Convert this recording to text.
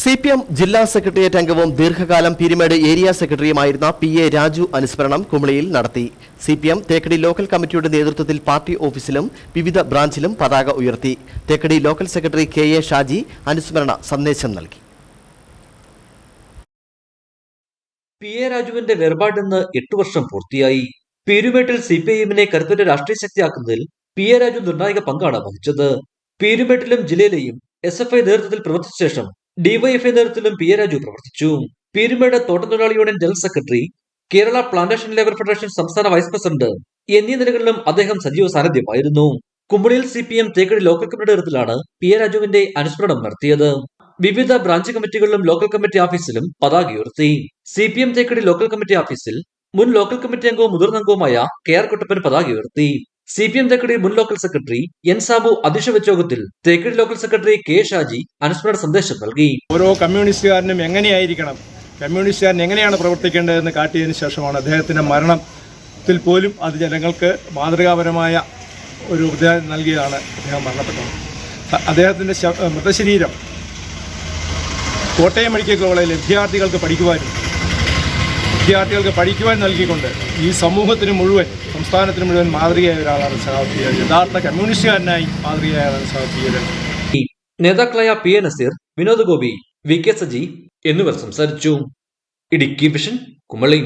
CPM ജില്ലാ secretariat അംഗവും ദീർഘകാലം പീരുമേട് ഏരിയ സെക്രട്ടറിയുമായിരുന്ന PA രാജു അനുസ്മരണം കുമളിയിൽ നടത്തി. CPM തേക്കടി ലോക്കൽ കമ്മിറ്റിയുടെ നേതൃത്വത്തിൽ പാർട്ടി ഓഫീസിലും വിവിധ ബ്രാഞ്ചിലും പതാക ഉയർത്തി. Thekkady local secretary KA Shaji അനുസ്മരണ സന്ദേശം നൽകി. PA രാജുവിന്റെ വേർപാടിന് 8 വർഷം പൂർത്തിയായി. പീരുമേട്ടിൽ CPIM-നെ കരുത്തുറ്റ രാഷ്ട്രീയ ശക്തിയാക്കുന്നതിൽ PA രാജു നിർണായക പങ്കാണ് വഹിച്ചത്. പീരുമേട്ടിലും ജില്ലയിലെയും SFI നേതൃത്വത്തിൽ പ്രവർത്തിച്ച ശേഷം DYFI നേതൃത്വത്തിലും PA രാജു പ്രവർത്തിച്ചു. പീരുമേട് തോട്ടത്തൊഴിലാളി union general secretary, Kerala plantation labour federation സംസ്ഥാന വൈസ് പ്രസിഡന്റ് എന്നീ നിലകളിലും അദ്ദേഹം സജീവ സാന്നിധ്യമായിരുന്നു. കുമ്പളിയിൽ CPM തേക്കടി ലോക്കൽ കമ്മിറ്റിയുടെ നേതൃത്വത്തിലാണ് PA രാജുവിന്റെ അനുസ്മരണം നടത്തിയത്. വിവിധ ബ്രാഞ്ച് കമ്മിറ്റികളിലും ലോക്കൽ കമ്മിറ്റി ഓഫീസിലും പതാക ഉയർത്തി. CPM തേക്കടി ലോക്കൽ കമ്മിറ്റി ഓഫീസിൽ മുൻ ലോക്കൽ കമ്മിറ്റി അംഗവും മുതിർന്ന അംഗവുമായ KR കുട്ടപ്പൻ പതാക ഉയർത്തി. CPM തേക്കടി മുൻ ലോക്കൽ സെക്രട്ടറി N സാബു അധ്യക്ഷ വെച്ച യോഗത്തിൽ Thekkady local secretary KA Shaji അനുസ്മരണ സന്ദേശം നൽകി. ഓരോ കമ്മ്യൂണിസ്റ്റുകാരനും എങ്ങനെയായിരിക്കണം, കമ്മ്യൂണിസ്റ്റുകാരൻ എങ്ങനെയാണ് പ്രവർത്തിക്കേണ്ടതെന്ന് കാട്ടിയതിനു ശേഷമാണ് അദ്ദേഹത്തിന്റെ മരണത്തിൽ പോലും അത് ജനങ്ങൾക്ക് മാതൃകാപരമായ ഒരു ഉപദേശം നൽകിയതാണ് അദ്ദേഹം മരണപ്പെട്ടത്. അദ്ദേഹത്തിന്റെ മൃതശരീരം കോട്ടയം മെഡിക്കൽ കോളേജിലെ വിദ്യാർത്ഥികൾക്ക് പഠിക്കുവാൻ നൽകിക്കൊണ്ട് ഈ സമൂഹത്തിന് മുഴുവൻ, സംസ്ഥാനത്തിന് മുഴുവൻ മാതൃകയായ ഒരാളാണ് സഖാവ്. യഥാർത്ഥ കമ്മ്യൂണിസ്റ്റുകാരനായി മാതൃകയായാണ് സഖാവ്. നേതാക്കളായ PA നസീർ, വിനോദ് ഗോപി, VK സജി എന്നിവർ സംസാരിച്ചു. ഇടുക്കി വിഷൻ, കുമളി.